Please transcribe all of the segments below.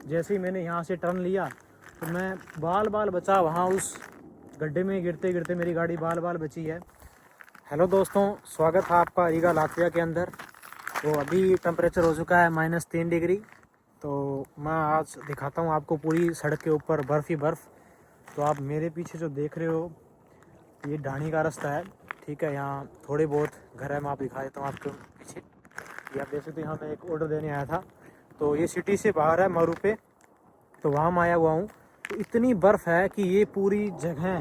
जैसे ही मैंने यहाँ से टर्न लिया तो मैं बाल बाल बचा, वहाँ उस गड्ढे में गिरते गिरते मेरी गाड़ी बाल बाल बची है। हेलो दोस्तों, स्वागत है आपका रीगा लातविया के अंदर। तो अभी टेम्परेचर हो चुका है -3 डिग्री। तो मैं आज दिखाता हूँ आपको पूरी सड़क के ऊपर बर्फ़ ही बर्फ़। तो आप मेरे पीछे जो देख रहे हो ये ढाणी का रास्ता है, ठीक है। यहाँ थोड़े बहुत घर है, मैं आप दिखा देता हूँ आपके पीछे। ये आप देख सकते हैं, यहाँ मैं एक ऑर्डर देने आया था। तो ये सिटी से बाहर है मरू पे, तो वहाँ मैं आया हुआ हूँ। तो इतनी बर्फ़ है कि ये पूरी जगह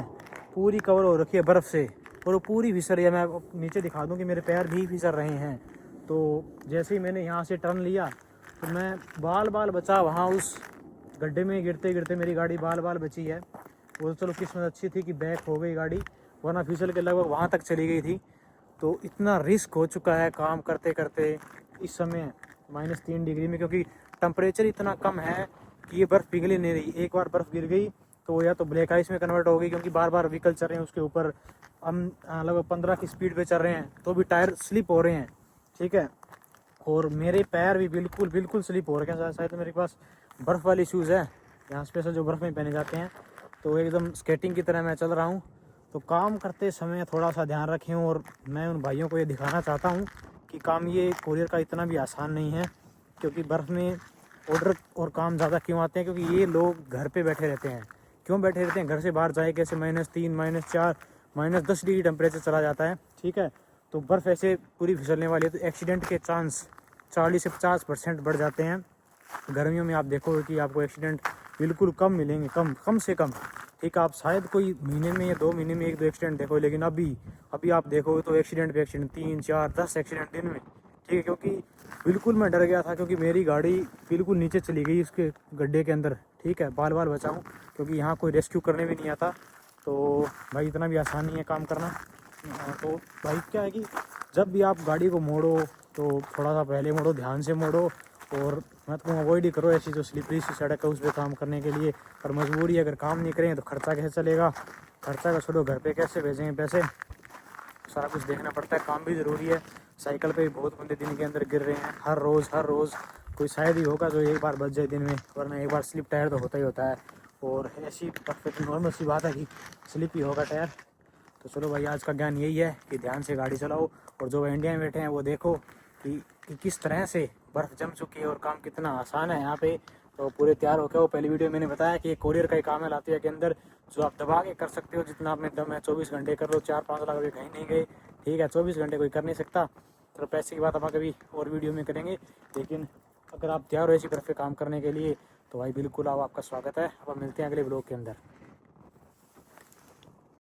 पूरी कवर हो रखी है बर्फ़ से, और वो पूरी फिसल रही है। मैं नीचे दिखा दूँ कि मेरे पैर भी फिसल रहे हैं। तो जैसे ही मैंने यहाँ से टर्न लिया तो मैं बाल बाल बचा, वहाँ उस गड्ढे में गिरते गिरते मेरी गाड़ी बाल बाल बची है। वो चलो किस्मत अच्छी थी कि बैक हो गई गाड़ी, वरना फिसल के लगभग वहाँ तक चली गई थी। तो इतना रिस्क हो चुका है काम करते करते इस समय -3 डिग्री में, क्योंकि टेम्परेचर इतना कम है कि ये बर्फ़ पिघल ही नहीं रही। एक बार बर्फ़ गिर गई तो या तो ब्लैक आइस में कन्वर्ट हो गई, क्योंकि बार बार व्हीकल चल रहे हैं उसके ऊपर। हम लगभग 15 की स्पीड पे चल रहे हैं तो भी टायर स्लिप हो रहे हैं, ठीक है। और मेरे पैर भी बिल्कुल बिल्कुल स्लिप हो रहे हैं। शायद मेरे पास बर्फ़ वाली शूज़ है यहाँ स्पेशल, जो बर्फ़ में पहने जाते हैं। तो एकदम स्केटिंग की तरह मैं चल रहा हूँ। तो काम करते समय थोड़ा सा ध्यान रखें। और मैं उन भाइयों को ये दिखाना चाहता हूँ कि काम ये कोरियर का इतना भी आसान नहीं है, क्योंकि बर्फ़ में ऑर्डर और काम ज़्यादा क्यों आते हैं, क्योंकि ये लोग घर पे बैठे रहते हैं। क्यों बैठे रहते हैं, घर से बाहर जाए कैसे? -3, -4, -10 डिग्री टेम्परेचर चला जाता है, ठीक है। तो बर्फ़ ऐसे पूरी फिसलने वाली है, तो एक्सीडेंट के चांस 40 से 50% बढ़ जाते हैं। गर्मियों में आप देखोगे कि आपको एक्सीडेंट बिल्कुल कम मिलेंगे, कम से कम, ठीक है। आप शायद कोई महीने में या 2 महीने में 1-2 एक्सीडेंट देखो, लेकिन अभी आप देखोगे तो एक्सीडेंट पे एक्सीडेंट, 3, 4, 10 एक्सीडेंट दिन में, ठीक है। क्योंकि बिल्कुल मैं डर गया था, क्योंकि मेरी गाड़ी बिल्कुल नीचे चली गई उसके गड्ढे के अंदर, ठीक है। बाल बाल बचाऊँ, क्योंकि यहाँ कोई रेस्क्यू करने भी नहीं आता। तो भाई इतना भी आसान नहीं है काम करना। तो भाई क्या है कि जब भी आप गाड़ी को मोड़ो तो थोड़ा सा पहले मोड़ो, ध्यान से मोड़ो, और मत को अवॉइड ही करो ऐसी जो स्लिपरी सी सड़क है उस पर काम करने के लिए। पर मजबूरी, अगर काम नहीं करें तो खर्चा कैसे चलेगा? खर्चा का छोड़ो, घर पे कैसे भेजेंगे पैसे? सारा कुछ देखना पड़ता है, काम भी ज़रूरी है। साइकिल पे भी बहुत बंदे दिन के अंदर गिर रहे हैं, हर रोज़ कोई शायद ही होगा जो एक बार बच जाए दिन में, वरना एक बार स्लिप टायर तो होता ही होता है। और ऐसी परफेक्ट नॉर्मल सी बात है कि स्लिप ही होगा टायर। तो चलो भाई, आज का ज्ञान यही है कि ध्यान से गाड़ी चलाओ, और जो इंडिया में बैठे हैं वो देखो कि किस तरह से बर्फ़ जम चुकी है और काम कितना आसान है यहाँ पे। तो पूरे तैयार होकर वो पहली वीडियो मैंने बताया कि ये कोरियर का ही काम है लातविया के अंदर, जो आप दबा के कर सकते हो जितना आप में दम है। 24 घंटे कर लो, 4-5 लाख रुपये कहीं नहीं गए, ठीक है। 24 घंटे कोई कर नहीं सकता। तो पैसे की बात हम कभी और वीडियो में करेंगे, लेकिन अगर आप तैयार हो ऐसी बर्फ़ पे काम करने के लिए तो भाई बिल्कुल आओ, आपका स्वागत है। अब मिलते हैं अगले ब्लॉग के अंदर।